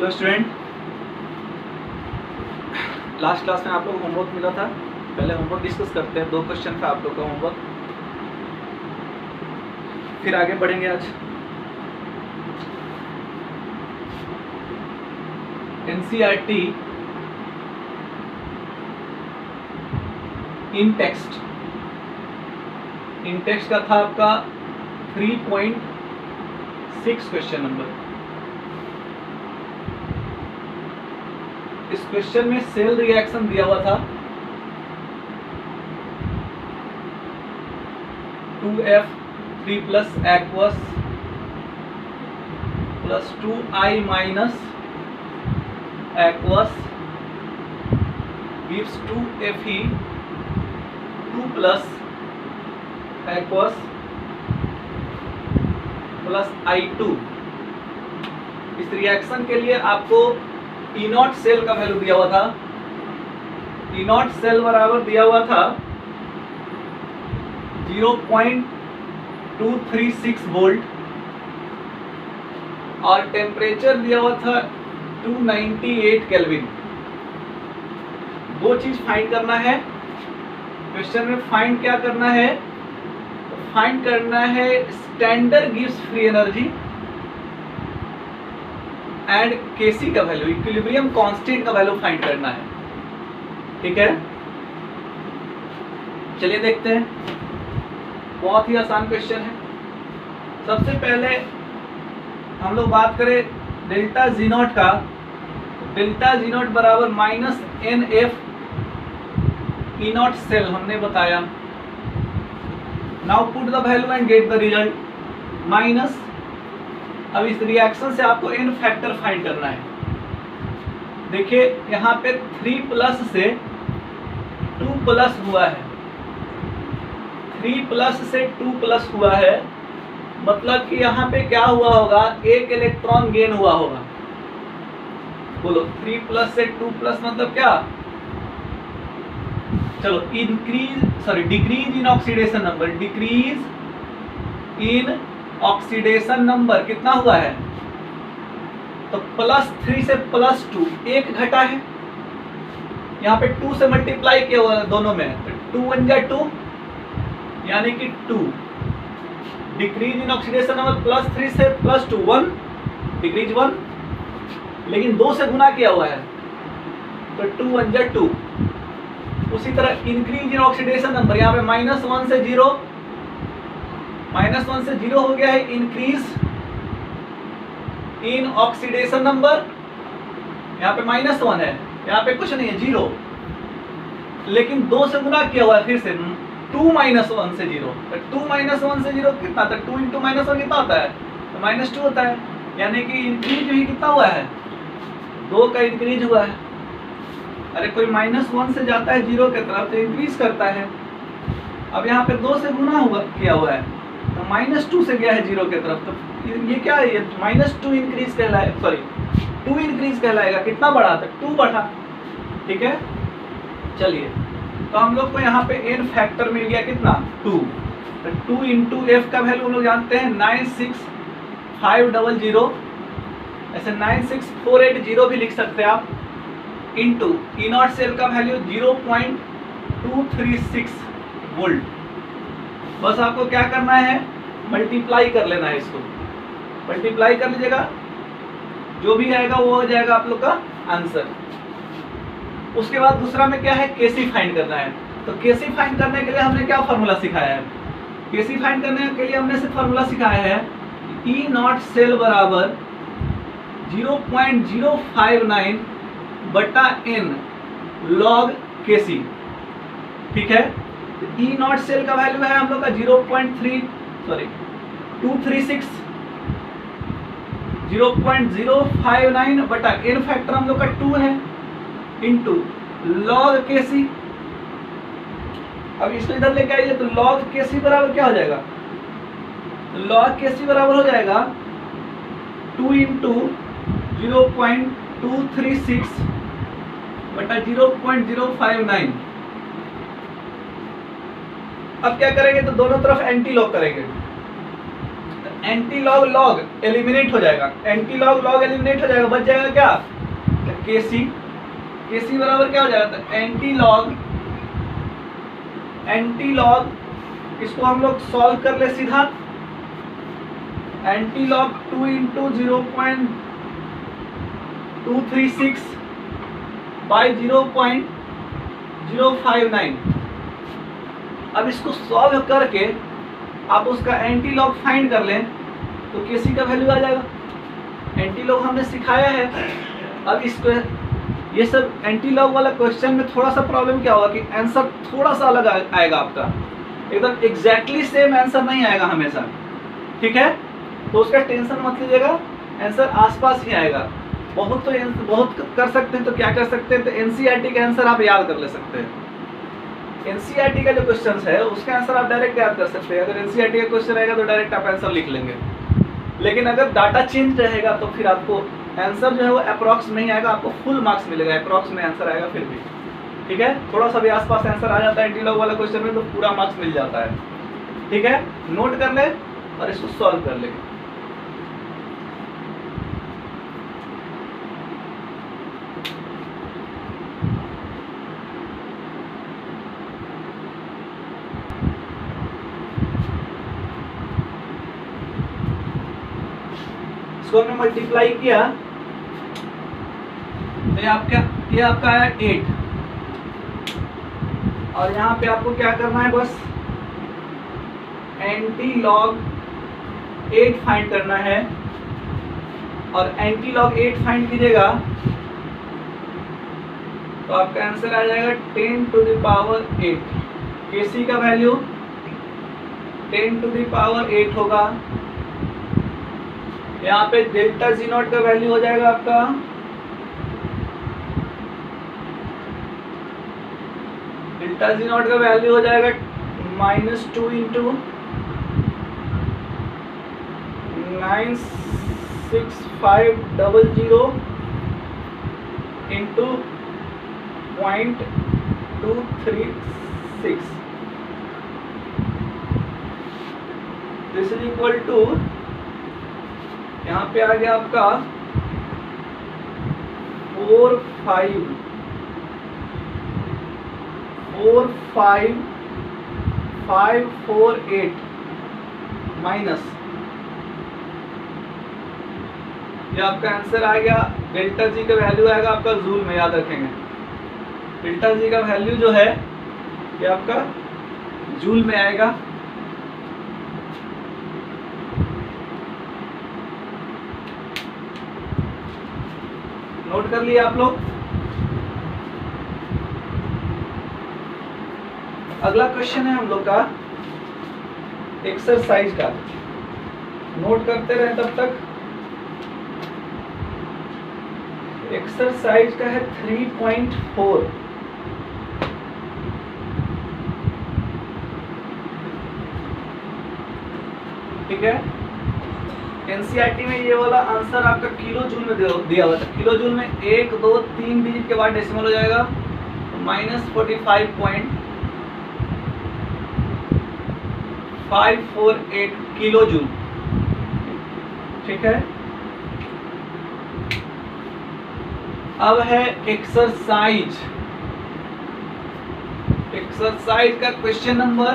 Hello student, last class में आप लोग को होमवर्क मिला था। पहले होमवर्क डिस्कस करते हैं। 2 क्वेश्चन था आप लोग का होमवर्क, फिर आगे बढ़ेंगे। आज एनसीईआरटी इन टेक्स्ट का था आपका 3.6 क्वेश्चन नंबर। इस क्वेश्चन में सेल रिएक्शन दिया हुआ था 2F3 plus aqueous plus 2I minus aqueous gives 2Fe2 plus aqueous plus I2। इस रिएक्शन के लिए आपको E0 सेल का वैल्यू दिया हुआ था। E0 सेल बराबर दिया हुआ था 0.236 वोल्ट और टेम्परेचर दिया हुआ था 298 केल्विन। 2 चीज फाइंड करना है क्वेश्चन में। फाइंड क्या करना है? फाइंड करना है standard gives free energy and K C का वैल्यू, इक्विलिब्रियम कांस्टेंट का वैल्यू फाइंड करना है। ठीक है, चलिए देखते हैं। बहुत ही आसान क्वेश्चन है। सबसे पहले हम लोग बात करें डेल्टा जी नॉट का। डेल्टा जी नॉट बराबर माइनस NF E0 सेल हमने बताया। Now put the value and get the result. Minus, अब इस रिएक्शन से आपको n फैक्टर फाइंड करना है। देखिए यहाँ पे 3 प्लस से 2 प्लस हुआ है, 3 प्लस से 2 प्लस हुआ है, मतलब कि यहाँ पे क्या हुआ होगा? 1 इलेक्ट्रॉन गेन हुआ होगा। बोलो 3 प्लस से 2 प्लस मतलब क्या? चलो decrease in oxidation number. Decrease in oxidation number कितना हुआ है? तो +3 से +2 1 घटा है। यहाँ पे 2 से मल्टीप्लाई किया हुआ है दोनों में, तो 2 1 जा 2 यानी कि 2। डिक्रीज इन ऑक्सीडेशन नंबर +3 से +2 1, डिक्रीज 1, लेकिन 2 से गुना किया हुआ है तो 2 1 जा 2। उसी तरह इंक्रीज इन ऑक्सीडेशन नंबर, यहाँ पे -1 से 0, -1 से 0 हो गया है। इंक्रीज इन ऑक्सीडेशन नंबर, यहाँ पे -1 है, यहाँ पे कुछ नहीं है 0, लेकिन 2 से गुना किया हुआ है फिर से 2 -1 से 0। तो 2 -1 से 0 कितना था? 2 × -1 कितना होता है? तो -2 होता है। यानी कि इंक्रीज भी कितना हुआ है? 2 का इंक्रीज हुआ है। अरे कोई -1 से जाता है 0 की तरफ तो इंक्रीज करता है। अब यहाँ पे 2 से गुना किया हुआ है तो -2 से गया है 0 की तरफ, तो ये क्या है? ये -2 इंक्रीज कहलाएगा, सॉरी 2 इंक्रीज कहलाएगा। कितना बढ़ा? तो 2 बढ़ा। ठीक है, चलिए तो हम लोग को यहाँ पे n फैक्टर मिल गया कितना? 2। तो 2 × F का वैल्यू हम लोग जानते हैं 96500, ऐसे 96480 भी लिख सकते हैं आप। इंटू E0 सेल का वैल्यू 0.236 वोल्ट। बस आपको क्या करना है? मल्टीप्लाई कर लेना है। इसको मल्टीप्लाई कर लीजिएगा, जो भी आएगा वो हो जाएगा आप लोग का आंसर। उसके बाद दूसरा में क्या है? केसी फाइंड करना है। तो केसी फाइंड करने के लिए हमने क्या फॉर्मूला सिखाया है? केसी फाइंड करने के लिए हमने सिर्फ फॉर्मूला सिखाया है E0 सेल बराबर 0.059 बटा n log केसी। ठीक है, E0 सेल का वैल्यू है हम लोग का 236 0.059 बटा n फैक्टर हम लोग का 2 है इंटू log केसी। अब इसको इधर लेके आइए तो log केसी बराबर क्या हो जाएगा? log केसी बराबर हो जाएगा 2 × 0.236 बटा 0.059। अब क्या करेंगे? तो दोनों तरफ एंटी लॉग करेंगे। एंटी लॉग लॉग एलिमिनेट हो जाएगा, एंटी लॉग लॉग एलिमिनेट हो जाएगा, बच जाएगा क्या, केसी, केसी बराबर क्या हो जाएगा, तो एंटी लॉग, इसको हम लोग सॉल्व कर ले सीधा, एंटी लॉग 2 इंटू 0.236 बाई 0.059। अब इसको सॉल्व करके आप उसका एंटी लॉग फाइंड कर लें तो केसी का वैल्यू आ जाएगा। एंटी लॉग हमने सिखाया है। अब इसको ये सब एंटी लॉग वाला क्वेश्चन में थोड़ा सा प्रॉब्लम क्या होगा कि आंसर थोड़ा सा अलग आएगा आपका, एकदम एग्जैक्टली सेम आंसर नहीं आएगा हमेशा, ठीक है, तो उसका टेंशन मत लीजिएगा, आंसर आसपास ही आएगा। बहुत कर सकते हैं तो क्या कर सकते हैं, तो एनसीईआरटी का आंसर आप याद कर ले सकते हैं। एनसीईआरटी का जो क्वेश्चन है उसका आंसर आप डायरेक्ट याद कर सकते हैं। अगर एनसीईआरटी का क्वेश्चन रहेगा तो डायरेक्ट आप आंसर लिख लेंगे, लेकिन अगर डाटा चेंज रहेगा तो फिर आपको आंसर जो है वो अप्रॉक्स नहीं आएगा, आपको फुल मार्क्स मिलेगा, अप्रॉक्स में आंसर आएगा फिर भी, ठीक है। थोड़ा सा भी आसपास आंसर आ जाता है एंटी लॉग वाला क्वेश्चन में तो पूरा मार्क्स मिल जाता है, ठीक है। नोट कर ले और इसको सॉल्व कर ले। इसको हमने मल्टीप्लाई किया तो ये आपका आया 8, और यहाँ पे आपको क्या करना है, बस एंटी लॉग 8 फाइंड करना है, और एंटी लॉग 8 फाइंड कीजिएगा तो आपका आंसर आ जाएगा 10 टू द पावर 8। केसी का वैल्यू 10 टू द पावर 8 होगा। यहाँ पे डेल्टा जी नॉट का वैल्यू हो जाएगा आपका डेल्टा जी नॉट का वैल्यू हो जाएगा -2 into 96500 into 0.236, this is equal to, यहाँ पे आ गया आपका 45548 माइनस, ये आपका आंसर आ गया। डेल्टा जी का वैल्यू आएगा आपका जूल में, याद रखेंगे डेल्टा जी का वैल्यू जो है ये आपका जूल में आएगा। नोट कर लिए आप लोग। अगला क्वेश्चन है हम लोग का एक्सरसाइज का, नोट करते रहे तब तक। एक्सरसाइज का है 3.4, ठीक है। एनसीईआरटी में ये वाला आंसर आपका किलो जूल में दिया हुआ था। किलो जूल में 1 2 3 डिजिट के बाद डेसिमल हो जाएगा, तो -45.548 किलो जूल, ठीक है। अब है एक्सरसाइज का क्वेश्चन नंबर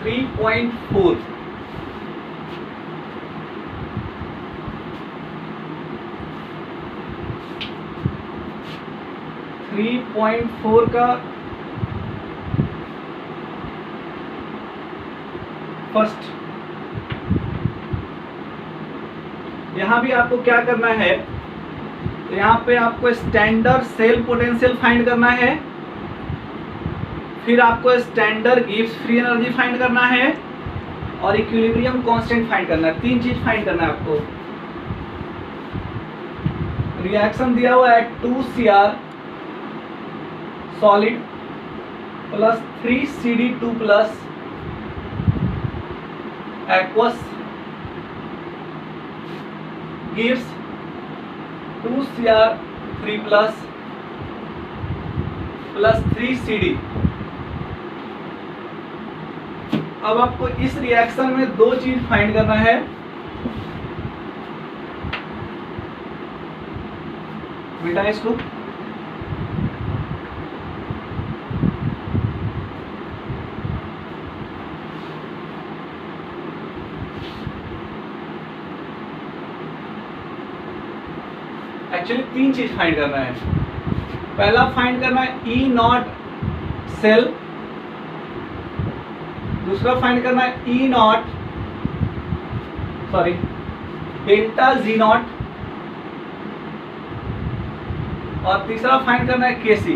3.4। का फर्स्ट, यहां भी आपको क्या करना है, तो यहाँ पे आपको स्टैंडर्ड सेल पोटेंशियल फाइंड करना है, फिर आपको standard Gibbs free energy find करना है, और इक्विलिब्रियम कांस्टेंट फाइंड करना है। 3 चीज फाइंड करना है आपको। रिएक्शन दिया हुआ है 2Cr solid plus 3CD2 plus aqueous gives 2Cr3 plus 3CD। अब आपको इस रिएक्शन में दो चीज फाइंड करना है। बेटा इसको एक्चुअली तीन चीज फाइंड करना है। पहला फाइंड करना है ई नॉट सेल, दूसरा फाइंड करना है E not sorry delta G not, और तीसरा फाइंड करना है केसी।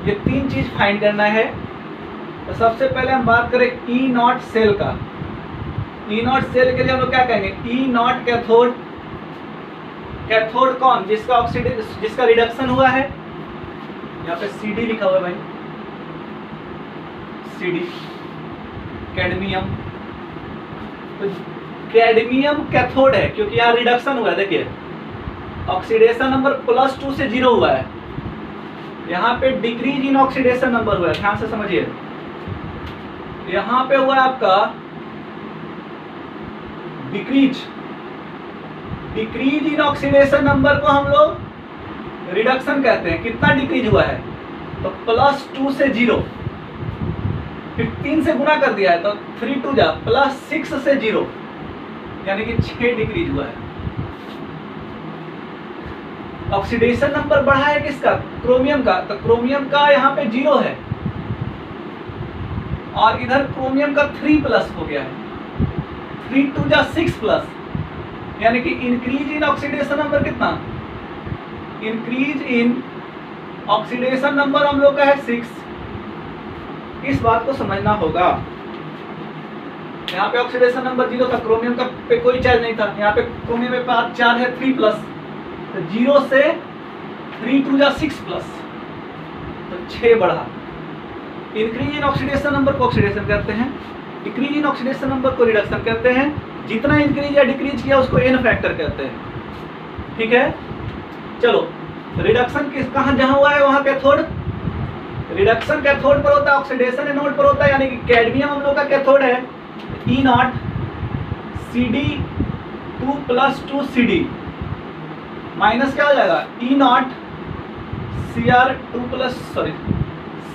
ये तीन चीज फाइंड करना है। तो सबसे पहले हम बात करें ई नॉट सेल का। ई नॉट सेल के लिए हम लोग क्या कहेंगे, ई नॉट कैथोड। कैथोड कौन, जिसका ऑक्सीडेशन जिसका रिडक्शन हुआ है, यहाँ पे CD लिखा हुआ है भाई, CD कैडमियम। तो कैडमियम कैथोड है क्योंकि यहाँ रिडक्शन हुआ है। देखिए ऑक्सीडेशन नंबर +2 से 0 हुआ है, यहाँ पे डिक्रीज इन ऑक्सीडेशन नंबर हुआ है। ध्यान से समझिए, यहाँ पे हुआ है आपका डिक्रीज इन ऑक्सीडेशन नंबर को हम लोग रिडक्शन कहते हैं। कितना डिक्रीज हुआ है, तो +2 से 0, फिर 3 से गुना कर दिया है तो 3 2 जा +6 से 0, यानी कि 6 डिक्रीज हुआ है। ऑक्सीडेशन नंबर बढ़ा है किसका, क्रोमियम का। तो क्रोमियम का यहाँ पे 0 है और इधर क्रोमियम का 3+ हो गया है, 3 2 जा 6+, यानी कि इंक्रीज इन ऑक्सीडेशन नंबर कितना, इंक्रीज इन ऑक्सीडेशन नंबर हम लोग का है 6। इस बात को समझना होगा। यहाँ पे ऑक्सीडेशन नंबर 0 था, क्रोमियम का पे कोई चार्ज नहीं था, यहाँ पे क्रोमियम में 4 है 3+, तो 0 से 3 2 जा 6+, तो 6 बढ़ा। इंक्रीज इन ऑक्सीडेशन नंबर को ऑक्सीडेशन कहते हैं, डिक्रीज इन ऑक्सीडेशन नंबर को रिडक्शन कहते हैं। जितना इंक्रीज या डिक्रीज किया उसको एन फैक्टर कहते हैं। ठीक है, चलो रिडक्शन किस कहाँ जहां हुआ है वहां कैथोड, रिडक्शन कैथोड पर होता है, ऑक्सीडेशन एनोड पर होता है। यानी कि कैडमियम हम लोग का कैथोड है, ई नॉट CD2+2CD माइनस क्या हो जाएगा, ई नॉट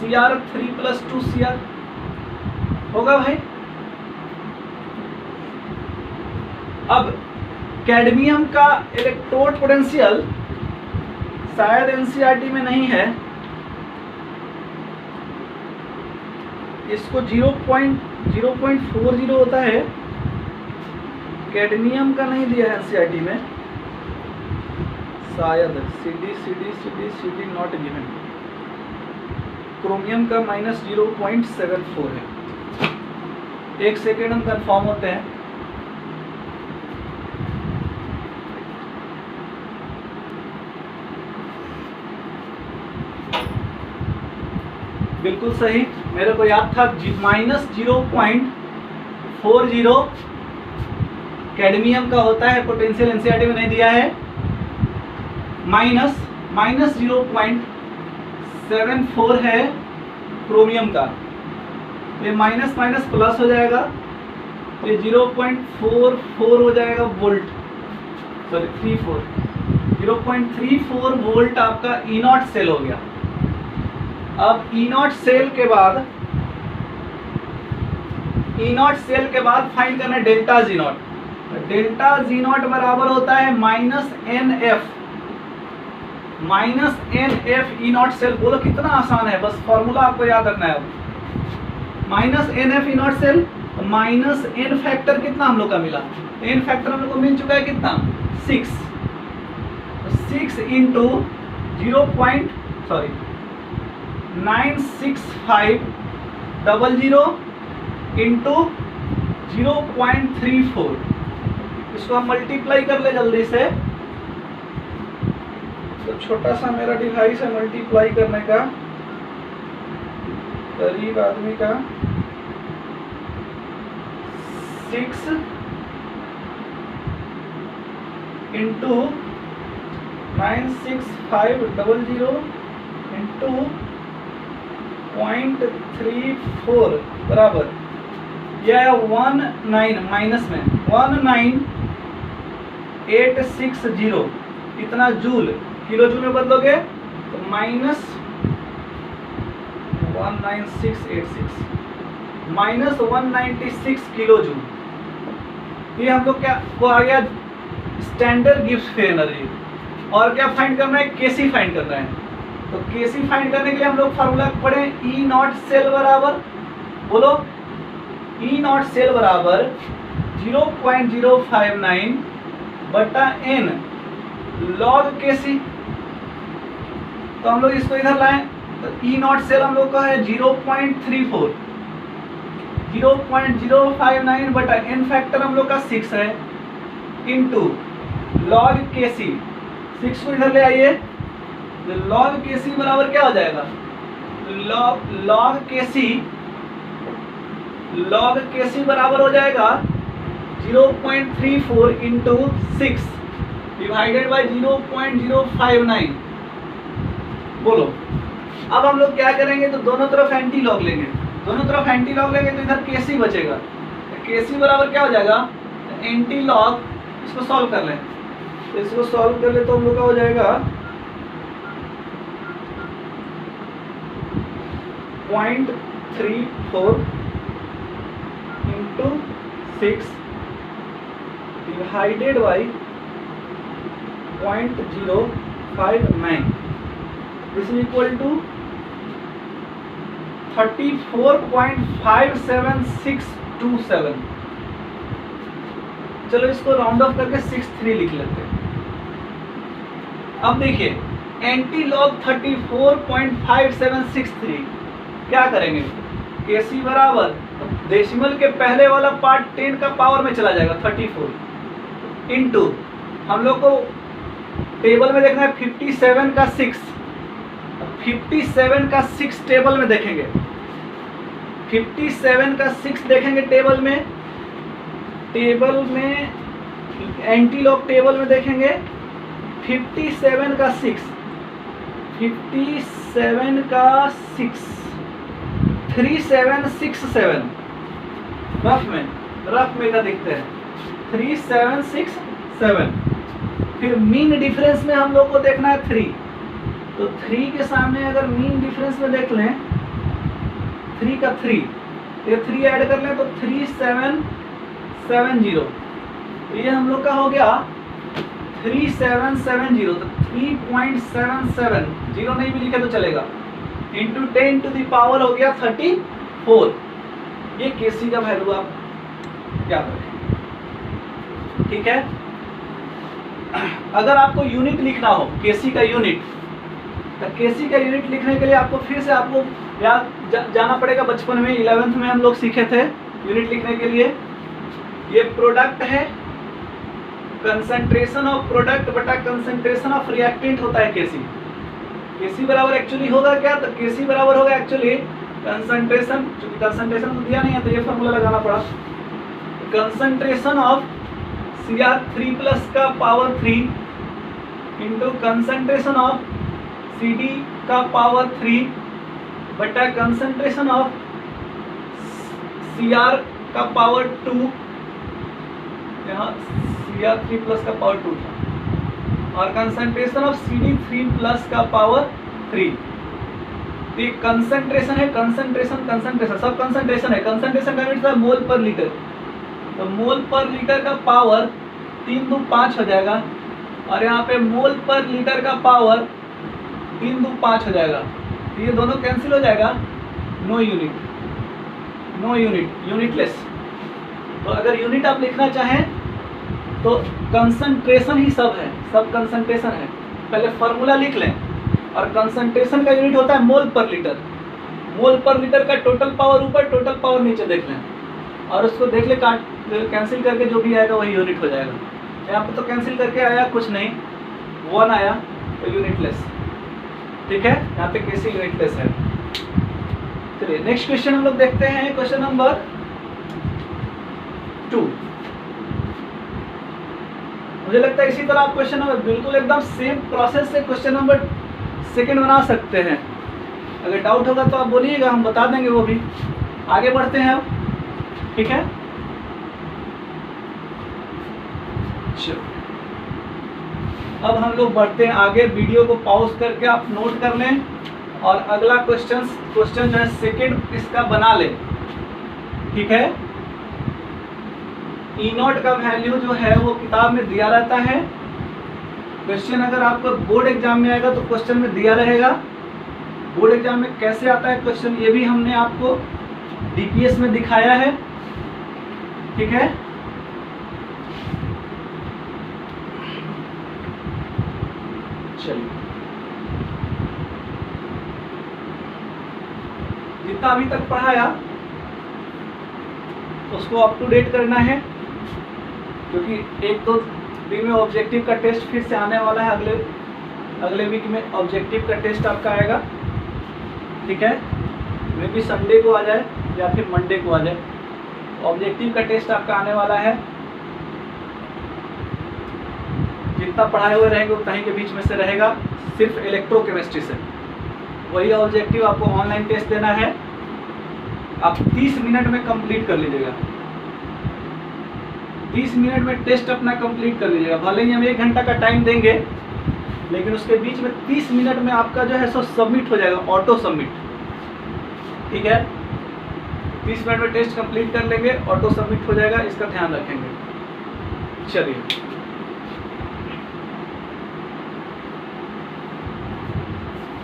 Cr3+2Cr होगा भाई। अब कैडमियम का इलेक्ट्रोड पोटेंशियल शायद एनसीईआरटी में नहीं है, इसको 0.40 होता है, कैडमियम का नहीं दिया है एनसीईआरटी में शायद। CD not given. क्रोमियम का -0.74 है। एक सेकेंड हम कंफर्म होते हैं। बिल्कुल सही, मेरे को याद था -0.40 कैडमियम का होता है, पोटेंशियल एनसीईआरटी में नहीं दिया है। -0.74 है क्रोमियम का, ये माइनस माइनस प्लस हो जाएगा, ये 0.44 हो जाएगा वोल्ट, सॉरी 0.34 वोल्ट आपका ई नॉट सेल हो गया। अब ई नॉट सेल के बाद फाइंड करना है delta G not. Delta G not बराबर होता है -NF ई नॉट सेल। बोलो कितना आसान है, बस फॉर्मूला आपको याद रखना है। अब -NF E not cell, minus N factor कितना हम लोग का मिला, एन फैक्टर हम लोग को मिल चुका है कितना 6 इंटू 96500 इंटू 0.34। इसको हम मल्टीप्लाई कर ले जल्दी से। तो छोटा सा मेरा डिवाइस है मल्टीप्लाई करने का, गरीब आदमी का 6 इंटू 96500 इंटू 0.34 बराबर ये आया 19 माइनस में 19860, इतना जूल, किलो जूल में बदलोगे तो माइनस 19686 माइनस 196 किलो जूल। ये हम लोग क्या को आ गया स्टैंडर्ड गिब्स फ्री एनर्जी। और क्या फाइंड करना है, केसी फाइंड करना है। तो केसी फाइंड करने के लिए हम लोग फार्मूला पढ़े, ई नॉट सेल बराबर, बोलो ई नॉट सेल बराबर 0.059 बटा n लॉग केसी। तो हम लोग इसको इधर लाएं तो ई नॉट सेल हम लोग का है 0.34, 0.059 बटा n फैक्टर हम लोग का 6 है, इंटू लॉग केसी, 6 को इधर ले आइए, तो लॉग केसी बराबर क्या हो जाएगा, लॉग केसी बराबर हो जाएगा 0.34 इंटू 6 डिवाइडेड बाई 0.059। बोलो अब हम लोग क्या करेंगे, तो दोनों तरफ एंटी लॉग लेंगे, दोनों तरफ एंटी लॉग लेंगे तो इधर केसी बचेगा, तो केसी बराबर क्या हो जाएगा, एंटी लॉग, इसको सॉल्व कर लें, तो इसको सॉल्व कर ले तो हम लोग का हो जाएगा 0.34 into 6 divided by 0.059, this is equal to 34.57627। चलो इसको राउंड ऑफ करके 63 लिख लेते हैं। अब देखिए एंटी लॉग 34.5763 क्या करेंगे, केसी बराबर डेसिमल के पहले वाला पार्ट 10 का पावर में चला जाएगा 34 इंटू हम लोग को टेबल में देखना है 57 का 6, 57 का 6 टेबल में देखेंगे, 57 का 6 देखेंगे टेबल में एंटी लॉग टेबल में देखेंगे 57 का 6 3767 रफ में इधर देखते हैं 3767। फिर मीन डिफरेंस में हम लोग को देखना है 3, तो 3 के सामने अगर मीन डिफरेंस में देख लें 3 का 3, ये 3 ऐड कर लें तो 3770, तो ये हम लोग का हो गया 3770, तो 3.77, जीरो नहीं भी लिखे तो चलेगा, इंटू 10 टू द पावर हो गया 34। ये केसी का वैल्यू आप याद रखें, ठीक है। अगर आपको यूनिट लिखना हो केसी का यूनिट, तो केसी का यूनिट लिखने के लिए आपको फिर से आपको याद जाना पड़ेगा, बचपन में 11th में हम लोग सीखे थे यूनिट लिखने के लिए। ये प्रोडक्ट है, कंसंट्रेशन ऑफ प्रोडक्ट बटा कंसंट्रेशन ऑफ रिएक्टेंट होता है केसी। केसी बराबर एक्चुअली होगा क्या, तो केसी बराबर होगा एक्चुअली कंसंट्रेशन, चूंकि कंसंट्रेशन तो दिया नहीं है तो ये फॉर्मूला लगाना पड़ा, कंसंट्रेशन ऑफ Cr3 प्लस का power 3 into concentration of Cd का पावर 3 बटा कंसंट्रेशन ऑफ Cr का पावर 2, यहाँ Cr3 प्लस का पावर 2 था, और कंसंट्रेशन ऑफ Cd3 प्लस का पावर 3। तो ये कंसंट्रेशन है, कंसंट्रेशन सब कंसंट्रेशन है, कंसंट्रेशन का यूनिट था मोल पर लीटर, तो मोल पर लीटर का पावर 3 2 5 हो जाएगा, और यहाँ पे मोल पर लीटर का पावर 3 2 5 हो जाएगा, तो ये दोनों कैंसिल हो जाएगा, नो यूनिट, यूनिटलेस। तो अगर यूनिट आप लिखना चाहें तो कंसंट्रेशन ही सब है, सब कंसंट्रेशन है, पहले फार्मूला लिख लें, और कंसंट्रेशन का यूनिट होता है मोल पर लीटर, मोल पर लीटर का टोटल पावर ऊपर टोटल पावर नीचे देख लें, और उसको देख ले कैंसिल करके जो भी आएगा वही यूनिट हो जाएगा। यहाँ पे तो कैंसिल करके आया कुछ नहीं, 1 आया तो यूनिटलेस, ठीक है, यहाँ पे कैसे यूनिटलेस है। चलिए नेक्स्ट क्वेश्चन हम लोग देखते हैं, क्वेश्चन नंबर 2। मुझे लगता है इसी तरह आप क्वेश्चन नंबर बिल्कुल एकदम सेम प्रोसेस से क्वेश्चन नंबर 2 बना सकते हैं। अगर डाउट होगा तो आप बोलिएगा, हम बता देंगे वो भी। आगे बढ़ते हैं अब, ठीक है, चलो अब हम लोग बढ़ते हैं आगे। वीडियो को पॉज करके आप नोट कर लें और अगला क्वेश्चन जो है सेकंड इसका बना लें, ठीक है। ई नॉट का वैल्यू जो है वो किताब में दिया रहता है। क्वेश्चन अगर आपको बोर्ड एग्जाम में आएगा तो क्वेश्चन में दिया रहेगा। बोर्ड एग्जाम में कैसे आता है क्वेश्चन ये भी हमने आपको डीपीएस में दिखाया है, ठीक है। चलिए, जितना अभी तक पढ़ाया उसको अप टू डेट करना है, क्योंकि एक दो दिन में ऑब्जेक्टिव का टेस्ट फिर से आने वाला है। अगले वीक में ऑब्जेक्टिव का टेस्ट आपका आएगा, ठीक है। मे भी संडे को आ जाए या फिर मंडे को आ जाए। ऑब्जेक्टिव का टेस्ट आपका आने वाला है। जितना पढ़ाए हुए रहेंगे उतना ही के बीच में से रहेगा, सिर्फ इलेक्ट्रोकेमिस्ट्री से। वही ऑब्जेक्टिव आपको ऑनलाइन टेस्ट देना है, आप 30 मिनट में कंप्लीट कर लीजिएगा। 30 मिनट में टेस्ट अपना कंप्लीट कर लीजिएगा। भले ही हम 1 घंटा का टाइम देंगे, लेकिन उसके बीच में 30 मिनट में आपका जो है सो सबमिट हो जाएगा, ऑटो सबमिट, ठीक है। 30 मिनट में टेस्ट कंप्लीट कर लेंगे, ऑटो सबमिट हो जाएगा, इसका ध्यान रखेंगे। चलिए,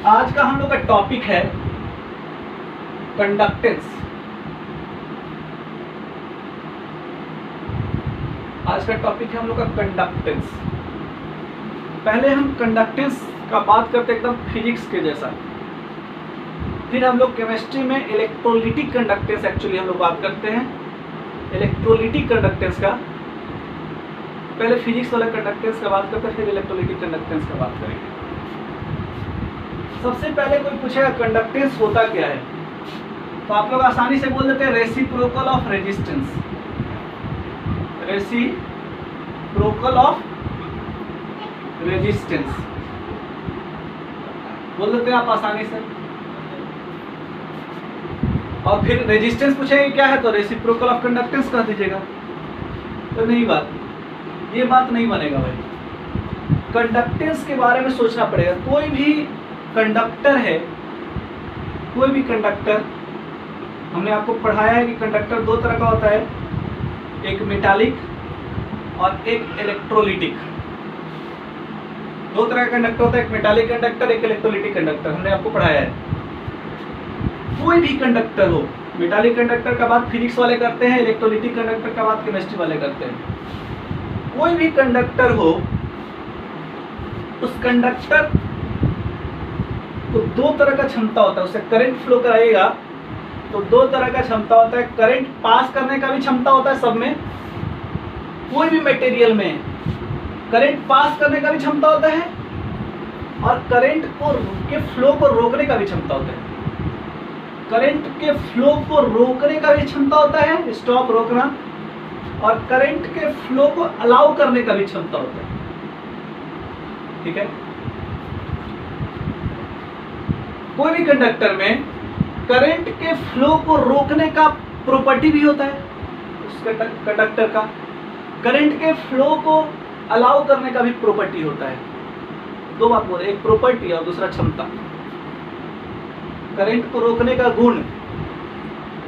आज का हम लोग का टॉपिक है कंडक्टेंस। आज का टॉपिक है हम लोग का कंडक्टेंस। पहले हम कंडक्टेंस का बात करते एकदम फिजिक्स के जैसा, फिर हम लोग केमिस्ट्री में इलेक्ट्रोलिटिक कंडक्टेंस एक्चुअली हम लोग बात करते हैं, इलेक्ट्रोलिटिक कंडक्टेंस का। पहले फिजिक्स वाला कंडक्टेंस का बात करते हैं, फिर इलेक्ट्रोलिटिक कंडक्टेंस का बात करेंगे। सबसे पहले कोई पूछेगा कंडक्टेंस होता क्या है, तो आप लोग आसानी से बोल देते हैं reciprocal of resistance. Reciprocal of resistance बोल देते हैं आप आसानी से। और फिर रेजिस्टेंस पूछेंगे क्या है, तो रेसिप्रोकल ऑफ कंडक्टेंस कह दीजिएगा। तो नहीं, ये बात नहीं बनेगा भाई। कंडक्टेंस के बारे में सोचना पड़ेगा। कोई भी कंडक्टर है, कोई भी कंडक्टर, हमने आपको पढ़ाया है कि कंडक्टर 2 तरह का होता है, एक मेटालिक और एक इलेक्ट्रोलिटिक। 2 तरह का कंडक्टर होता है, एक मेटालिक कंडक्टर, एक इलेक्ट्रोलिटिक कंडक्टर, हमने आपको पढ़ाया है। कोई भी कंडक्टर हो, मेटालिक कंडक्टर का बात फिजिक्स वाले करते हैं, इलेक्ट्रोलिटिक कंडक्टर का बात केमिस्ट्री वाले करते हैं। कोई भी कंडक्टर हो, उस कंडक्टर को 2 तरह का क्षमता होता है, उससे करंट फ्लो कराइएगा तो 2 तरह का क्षमता होता है। करंट पास करने का भी क्षमता होता है, सब में, कोई भी मटेरियल में करंट पास करने का भी क्षमता होता है, और करंट के फ्लो को रोकने का भी क्षमता होता है। करंट के फ्लो को रोकने का भी क्षमता होता है, स्टॉप, रोकना, और करंट के फ्लो को अलाउ करने का भी क्षमता होता है, ठीक है। कोई भी कंडक्टर में करंट के फ्लो को रोकने का प्रॉपर्टी भी होता है उस कंडक्टर का, करंट के फ्लो को अलाउ करने का भी प्रॉपर्टी होता है। 2 बात बोल रहे, एक प्रॉपर्टी और दूसरा क्षमता। करंट को रोकने का गुण,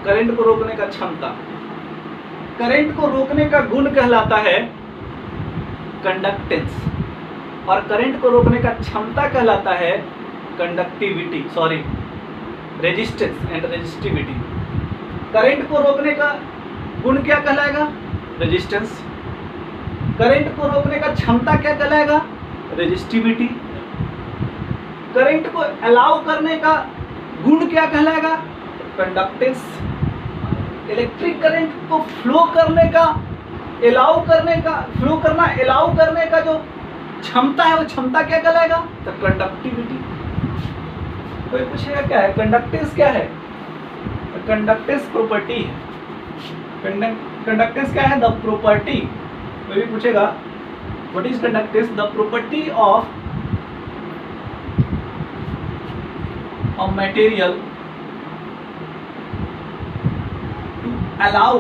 करंट को रोकने का क्षमता। करंट को रोकने का गुण कहलाता है कंडक्टेंस, और करंट को रोकने का क्षमता कहलाता है conductivity, sorry, resistance and resistivity. Current को रोकने का गुण क्या कहलाएगा? रेजिस्टेंस। करंट को रोकने का क्षमता क्या कहलाएगा? रेजिस्टिविटी। करंट को अलाउ करने का गुण क्या कहलाएगा? कंडक्टेंस। इलेक्ट्रिक करंट को फ्लो करने का, अलाउ करने का, फ्लो करना, अलाउ करने का जो क्षमता है वो क्षमता क्या कहलाएगा? तो कंडक्टिविटी। कोई पूछेगा क्या है कंडक्टेंस, क्या है? तो कंडक्टेंस प्रॉपर्टी है। कंडक्टेंस क्या है? The property. कोई भी पूछेगा what is conductance? The property of a material to allow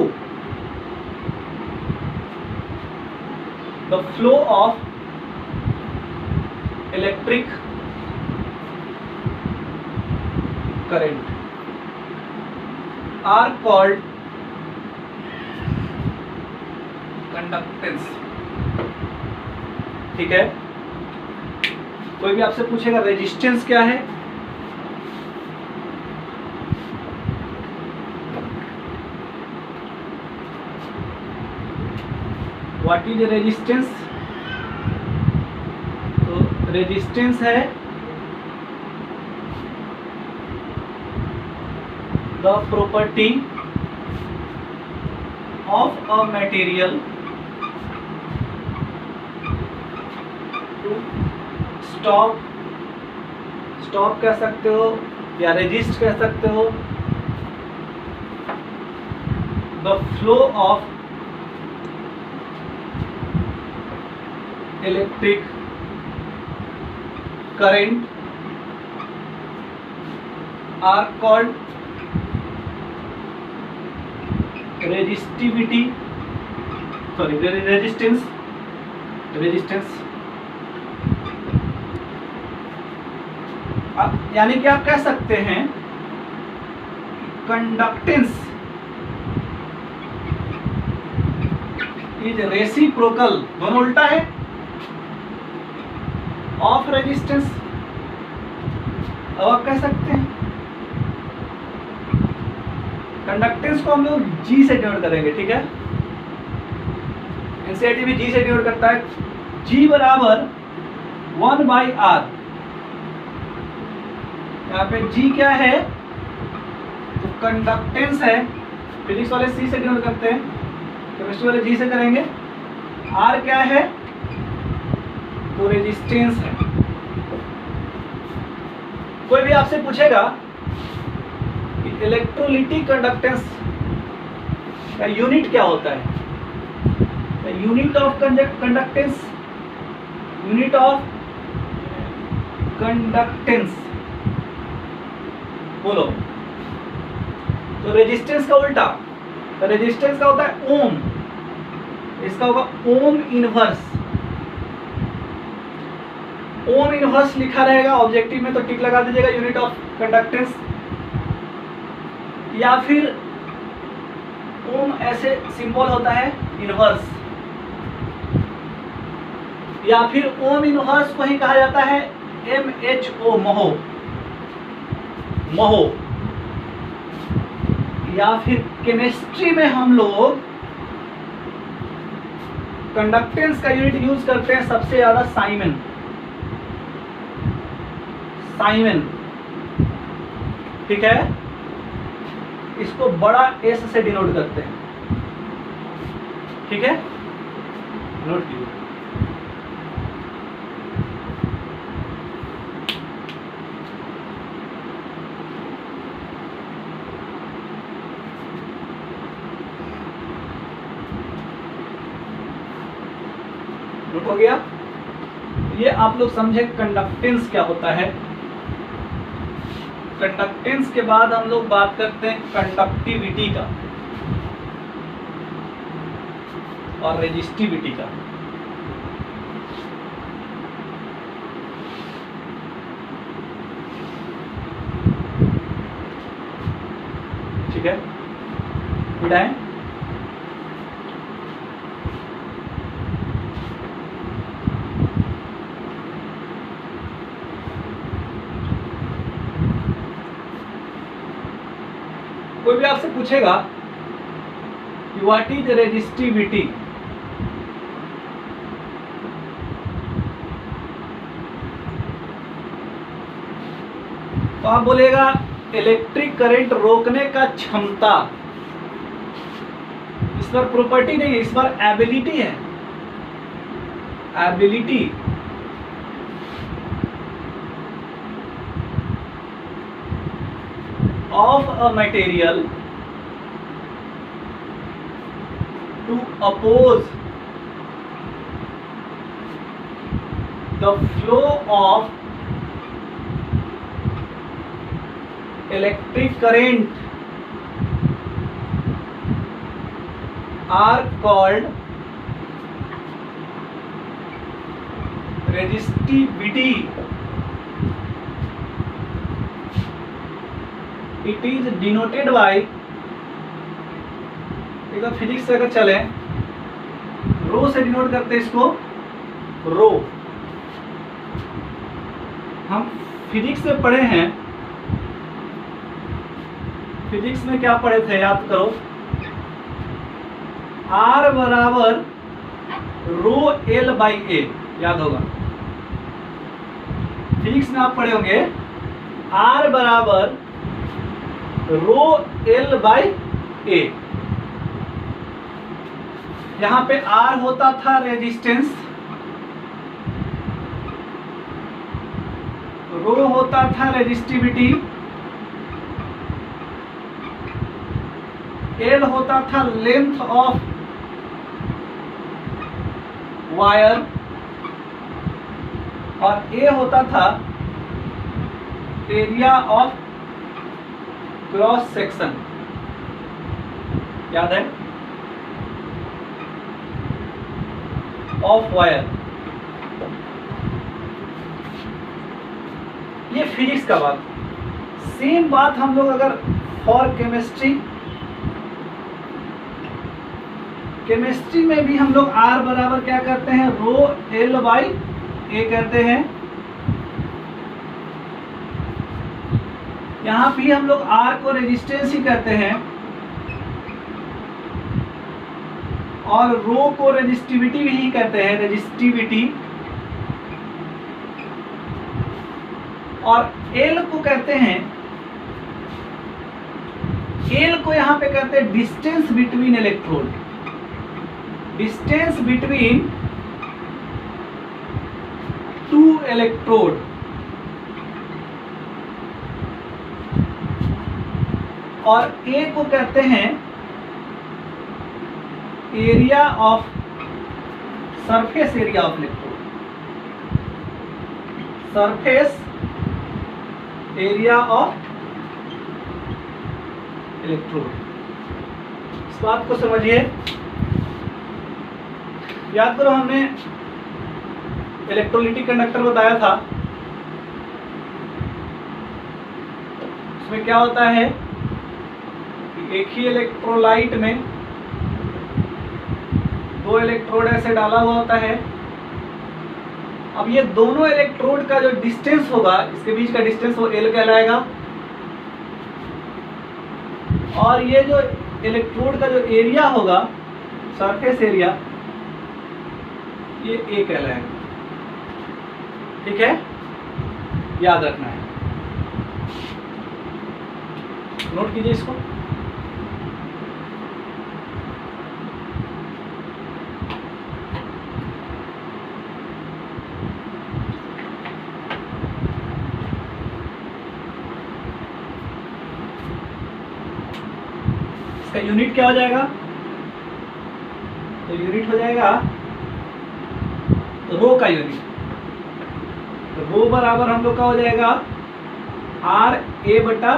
the flow of electric current are called conductance. ठीक है, कोई भी आपसे पूछेगा रेजिस्टेंस क्या है, व्हाट इज रेजिस्टेंस, तो रेजिस्टेंस है the property of a material stop कह सकते हो या रेजिस्ट कह सकते हो, the flow of electric current are called resistivity, sorry resistance. यानी कि आप कह सकते हैं कंडक्टेंस इज रेसिप्रोकल, दोनों उल्टा है, ऑफ रेजिस्टेंस। अब आप कह सकते हैं कंडक्टेंस को हम लोग जी से डिनोट करेंगे। ठीक है, एनसीईआरटी भी जी से डिनोट करता है, जी बराबर 1/r। यहाँ पे जी क्या है, तो कंडक्टेंस है, फिजिक्स वाले सी से डिनोट करते हैं, केमिस्ट्री वाले जी से करेंगे। आर क्या है, तो रेजिस्टेंस है। कोई भी आपसे पूछेगा कि इलेक्ट्रोलिटिक कंडक्टेंस का यूनिट क्या होता है, unit of conductance, unit of conductance बोलो, तो रेजिस्टेंस का उल्टा, तो रेजिस्टेंस का होता है ओम, इसका होगा ओम इनवर्स। ओम इनवर्स लिखा रहेगा ऑब्जेक्टिव में तो टिक लगा दीजिएगा, यूनिट ऑफ कंडक्टेंस। या फिर ओम ऐसे सिंबल होता है इनवर्स, या फिर ओम इनवर्स को ही कहा जाता है MHO, महो, महो। या फिर केमिस्ट्री में हम लोग कंडक्टेंस का यूनिट यूज करते हैं सबसे ज्यादा साइमन, साइमन। ठीक है, इसको बड़ा एस से डिनोट करते हैं। ठीक है, नोट कीजिए। नोट हो गया, ये आप लोग समझे कंडक्टेंस क्या होता है। कंडक्टेंस के बाद हम लोग बात करते हैं कंडक्टिविटी का और रेजिस्टिविटी का। ठीक है, मिटाएं। कोई भी आपसे पूछेगा कि व्हाट इज रेजिस्टिविटी, तो आप बोलेगा इलेक्ट्रिक करंट रोकने का क्षमता। इस पर प्रॉपर्टी नहीं है, इस पर एबिलिटी है, ability. of a material to oppose the flow of electric current are called resistivity, it is denoted by, एकदम फिजिक्स से अगर चले, रो से डिनोट करते हैं इसको, रो। हम फिजिक्स में पढ़े हैं, फिजिक्स में क्या पढ़े थे याद करो, R बराबर रो एल बाई ए, याद होगा फिजिक्स में आप पढ़े होंगे, R बराबर रो एल बाई ए। यहां पे R होता था रेजिस्टेंस, रो होता था रेजिस्टिविटी, एल होता था लेंथ ऑफ वायर, और ए होता था एरिया ऑफ क्रॉस सेक्शन, याद है, ऑफ वायर। ये फिजिक्स का बात। सेम बात हम लोग अगर फॉर केमिस्ट्री, केमिस्ट्री में भी हम लोग R बराबर क्या करते हैं, रो एल बाई ए करते हैं। यहां भी हम लोग R को रेजिस्टेंस ही कहते हैं और रो को रेजिस्टिविटी भी कहते हैं, रेजिस्टिविटी, और एल को कहते हैं, एल को यहां पे कहते हैं distance between electrode, distance between two electrode, और ए को कहते हैं area of, surface area of electrode, surface area of electrode. इस बात को समझिए, याद करो हमने इलेक्ट्रोलिटिक कंडक्टर बताया था, उसमें क्या होता है, एक ही इलेक्ट्रोलाइट में दो इलेक्ट्रोड ऐसे डाला हुआ होता है। अब ये दोनों इलेक्ट्रोड का जो डिस्टेंस होगा, इसके बीच का डिस्टेंस वो एल कहलाएगा, और ये जो इलेक्ट्रोड का जो एरिया होगा, सरफेस एरिया, ये ए कहलाएगा। ठीक है, याद रखना है, नोट कीजिए इसको। इसका यूनिट क्या हो जाएगा, तो यूनिट हो जाएगा रो का यूनिट, रो बराबर हम लोग का हो जाएगा आर ए बटा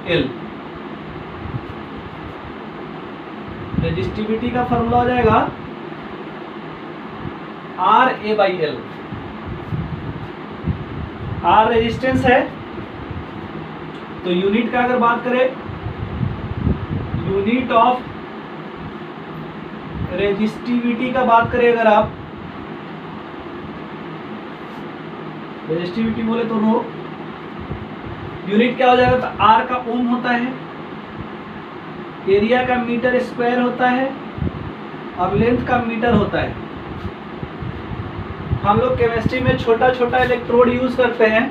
एल। रेजिस्टिविटी का फॉर्मूला हो जाएगा R A by L. R resistance है, तो यूनिट का अगर बात करें, यूनिट ऑफ रेजिस्टिविटी का बात करें अगर आप, रेजिस्टिविटी बोले तो रो, यूनिट क्या हो जाएगा, तो आर का ओम होता है, एरिया का मीटर स्क्वायर होता है, और लेंथ का मीटर होता है। हम लोग केमिस्ट्री में छोटा छोटा इलेक्ट्रोड यूज करते हैं,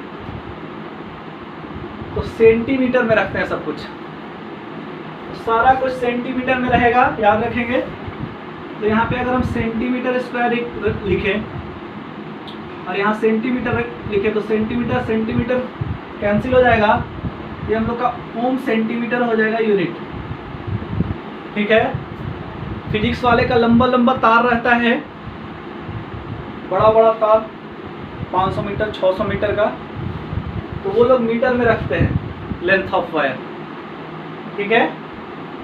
तो सेंटीमीटर में रखते हैं सब कुछ, तो सारा कुछ सेंटीमीटर में रहेगा, याद रखेंगे। तो यहाँ पे अगर हम सेंटीमीटर स्क्वायर लिखें और यहाँ सेंटीमीटर लिखे, तो सेंटीमीटर सेंटीमीटर कैंसिल हो जाएगा, ये हम लोग का ओम सेंटीमीटर हो जाएगा यूनिट। ठीक है, फिजिक्स वाले का लंबा लंबा तार रहता है, बड़ा बड़ा तार 500 मीटर 600 मीटर का, तो वो लोग मीटर में रखते हैं लेंथ ऑफ वायर। ठीक है,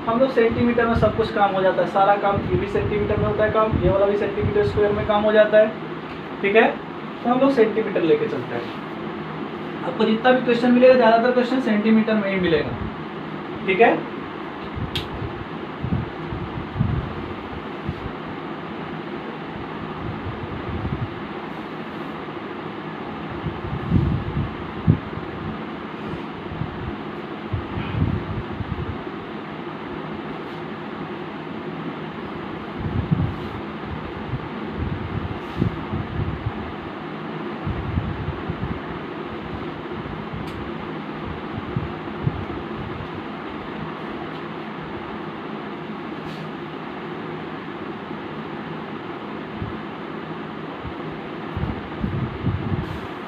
हम लोग सेंटीमीटर में सब कुछ काम हो जाता है, सारा काम, ये भी सेंटीमीटर में होता है काम, ये वाला भी सेंटीमीटर स्क्वायर में काम हो जाता है। ठीक है, उसको हम लोग सेंटीमीटर लेके चलते हैं। आपको जितना भी क्वेश्चन मिलेगा ज्यादातर क्वेश्चन सेंटीमीटर में ही मिलेगा, ठीक है।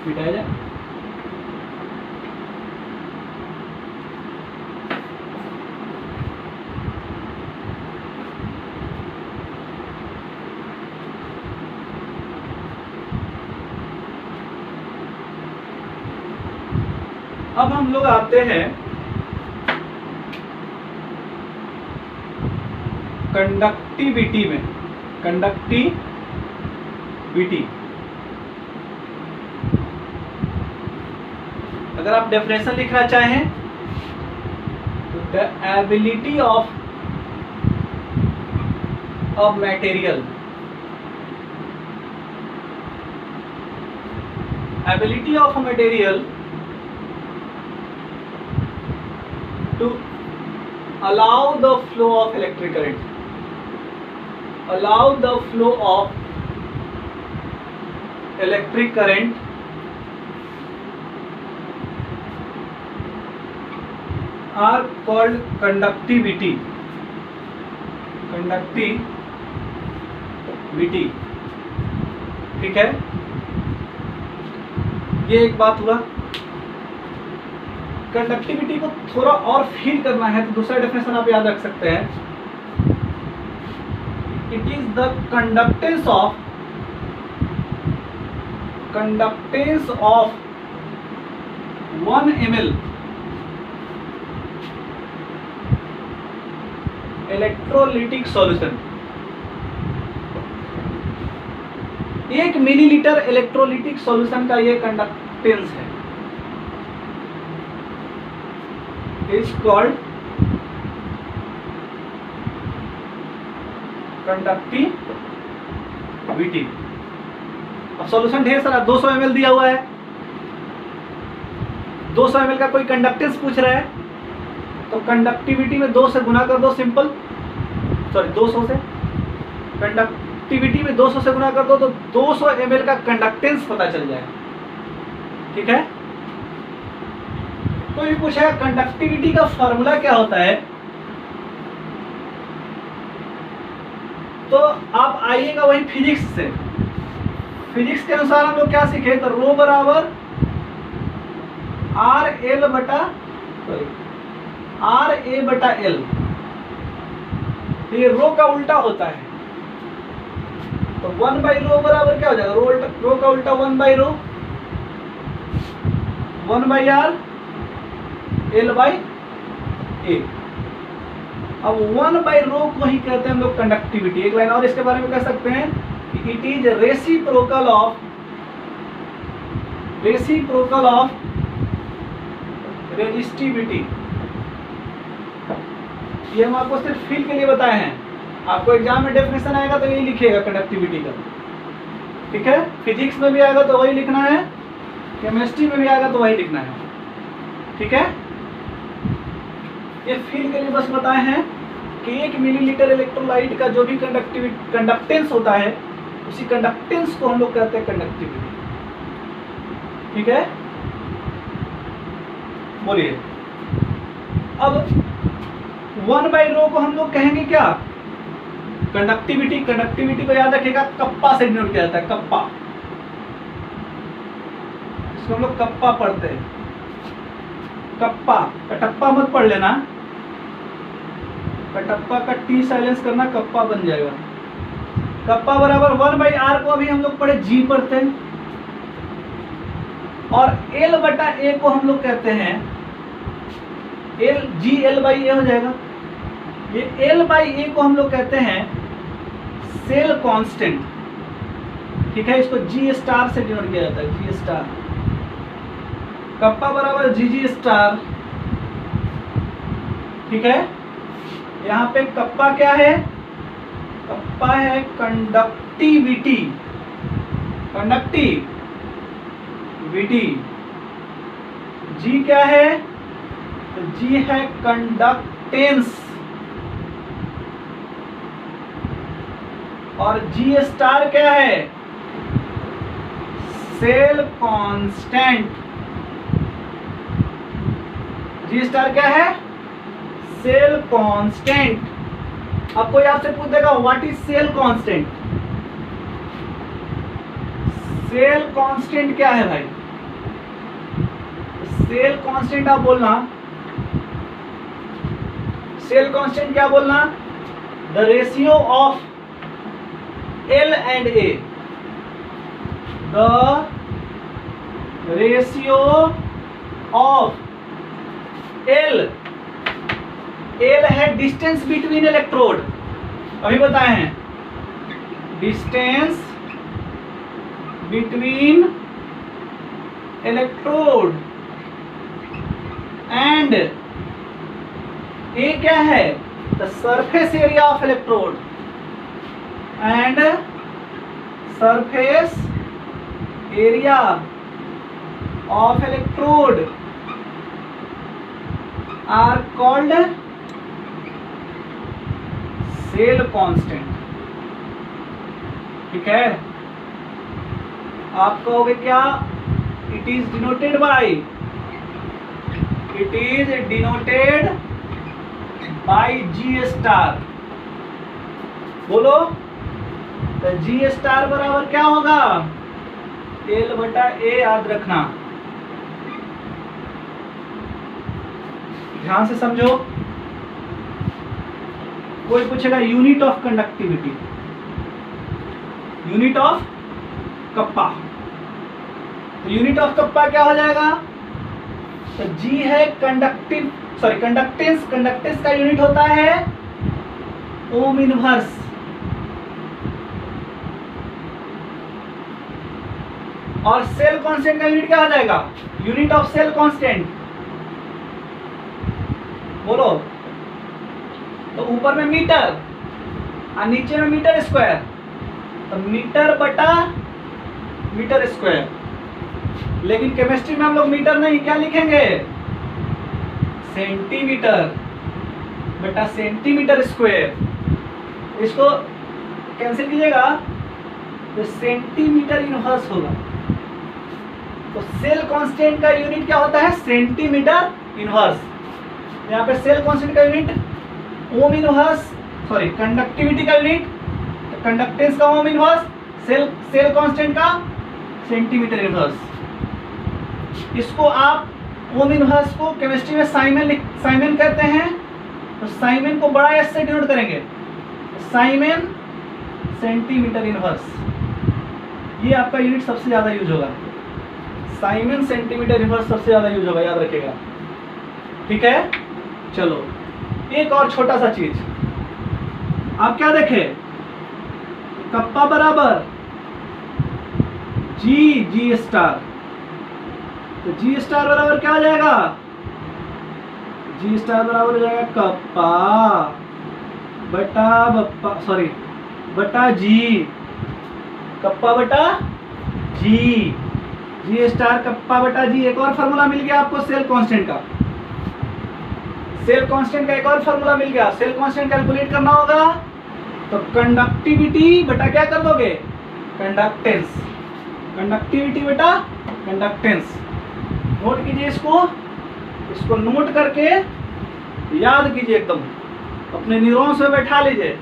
मिटाया जाए। अब हम लोग आते हैं कंडक्टिविटी में। कंडक्टिविटी, अगर आप डेफिनेशन लिखना चाहें तो the ability of a material, ability of a material to allow the flow of electric current, allow the flow of electric current are called conductivity, conductivity, ठीक है। ये एक बात हुआ। कंडक्टिविटी को थोड़ा और फील करना है तो दूसरा डेफिनेशन आप याद रख सकते हैं। It is the conductance of 1 ml electrolytic solution. 1 millilitre electrolytic solution का ये कंडक्टेंस है, is called conductivity। अब सॉल्यूशन ढेर सारा 200 ml दिया हुआ है, 200 ml का कोई कंडक्टेंस पूछ रहा है तो कंडक्टिविटी में 2 से गुना कर दो, सिंपल, सॉरी 200 से, कंडक्टिविटी में 200 से गुना कर दो तो 200 ml का कंडक्टेंस पता चल जाएगा, ठीक है। कोई भी पूछेगा कंडक्टिविटी का फॉर्मूला क्या होता है तो आप आइएगा वही फिजिक्स से। फिजिक्स के अनुसार हम लोग क्या सीखे, तो रो बराबर आर ए बटा एल। ये रो का उल्टा होता है तो 1/रो बराबर क्या हो जाएगा, रो का उल्टा 1/रो, 1/r, L/A। अब 1/रो को ही कहते हैं हम लोग कंडक्टिविटी। एक लाइन और इसके बारे में कह सकते हैं कि it is reciprocal of resistivity. ये हम आपको सिर्फ फील के लिए बताए हैं, आपको एग्जाम में डेफिनेशन आएगा तो यही लिखिएगा कंडक्टिविटी का, ठीक है। फिजिक्स में भी आएगा तो वही लिखना है, केमिस्ट्री में भी आएगा तो वही लिखना है, ठीक है। ये फील के लिए बस बताए हैं कि 1 मिलीलीटर इलेक्ट्रोलाइट का जो भी कंडक्टेंस होता है उसी कंडक्टेंस को हम लोग कहते हैं कंडक्टिविटी, ठीक है। बोलिए अब 1/रो को हम लोग कहेंगे क्या, कंडक्टिविटी को याद रखिएगा कप्पा से डिनोट किया जाता है, कप्पा, इसको हम लोग कप्पा पढ़ते हैं। कप्पा, कटप्पा मत पढ़ लेना, कटप्पा का टी साइलेंस करना, कप्पा बन जाएगा। कप्पा बराबर 1/r को अभी हम लोग पढ़े जी पढ़ते हैं और L/A को हम लोग कहते हैं L/A हो जाएगा। ये L/A को हम लोग कहते हैं सेल कांस्टेंट, ठीक है, इसको जी स्टार से डिनोट किया जाता है, जी स्टार। कप्पा बराबर जी जी स्टार, ठीक है। यहाँ पे कप्पा क्या है, कप्पा है कंडक्टिविटी, कंडक्टिविटी। जी क्या है, तो जी है कंडक्टेंस, और जी स्टार क्या है, सेल कांस्टेंट। जी स्टार क्या है, सेल कांस्टेंट। अब कोई आपसे पूछ देगा what is cell constant, cell constant क्या है भाई, सेल कांस्टेंट आप बोलना, सेल कांस्टेंट क्या बोलना, the ratio of L and A, the ratio of L, L है डिस्टेंस बिटवीन इलेक्ट्रोड, अभी बताए हैं, distance between electrode, and A क्या है, the surface area of electrode, and surface area of electrode are called cell constant, ठीक है। आप कहोगे क्या, it is denoted by, it is denoted by G star, बोलो। तो जी स्टार बराबर क्या होगा, L बटा A, याद रखना, ध्यान से समझो। कोई पूछेगा unit of conductivity, unit of kappa, तो यूनिट ऑफ कप्पा क्या हो जाएगा, तो जी है कंडक्टेंस, कंडक्टेंस का यूनिट होता है ओम इनवर्स, और सेल कांस्टेंट का यूनिट क्या हो जाएगा, यूनिट ऑफ सेल कांस्टेंट, बोलो। तो ऊपर में मीटर और नीचे में मीटर स्क्वायर, तो मीटर बटा मीटर स्क्वायर। लेकिन केमिस्ट्री में हम लोग मीटर नहीं, क्या लिखेंगे, सेंटीमीटर बटा सेंटीमीटर स्क्वायर। इसको कैंसिल कीजिएगा तो सेंटीमीटर इनवर्स होगा। तो सेल कांस्टेंट का यूनिट क्या होता है, सेंटीमीटर इनवर्स। यहाँ पे सेल कांस्टेंट का unit ohm inverse, sorry conductivity का यूनिट कंडक्टेंस का ओम इनवर्स, सेल कांस्टेंट का सेंटीमीटर इनवर्स। इसको आप ओम इनवर्स को केमिस्ट्री में साइमन कहते हैं, तो साइमन को बड़ा एस से डिनोट करेंगे, साइमन सेंटीमीटर इनवर्स, ये आपका यूनिट सबसे ज्यादा यूज होगा, साइमन सेंटीमीटर इनवर्स सबसे ज्यादा यूज होगा, याद रखिएगा, ठीक है। चलो एक और छोटा सा चीज, आप क्या देखें, कप्पा बराबर जी स्टार, तो जी स्टार बराबर क्या हो जाएगा, जी स्टार बराबर हो जाएगा कप्पा बटा जी, कप्पा बटा जी, जी स्टार कप्पा बटा जी। एक और फार्मूला मिल गया आपको सेल कांस्टेंट का, सेल कांस्टेंट का एक और फार्मूला मिल गया। सेल कांस्टेंट कैलकुलेट करना होगा तो कंडक्टिविटी बटा क्या कर दोगे, कंडक्टेंस, कंडक्टिविटी बटा कंडक्टेंस। नोट कीजिए इसको नोट करके याद कीजिए, एकदम अपने न्यूरॉन्स में बैठा लीजिए,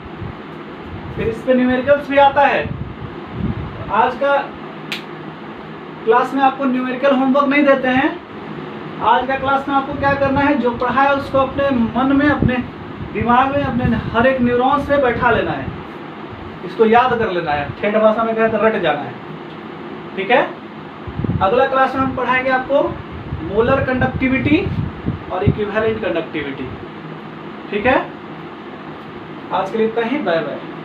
फिर इस पे न्यूमेरिकल्स भी आता है। आज का क्लास में आपको न्यूमेरिकल होमवर्क नहीं देते हैं, आज का क्लास में आपको क्या करना है, जो पढ़ा है उसको अपने मन में, अपने दिमाग में, अपने हर एक न्यूरॉन्स पे बैठा लेना है, इसको याद कर लेना है, ठेठ भाषा में कहे तो रट जाना है, ठीक है। अगला क्लास में हम पढ़ाएंगे आपको मोलर कंडक्टिविटी और इक्विवेलेंट कंडक्टिविटी, ठीक है। आज के लिए इतना ही, बाय बाय।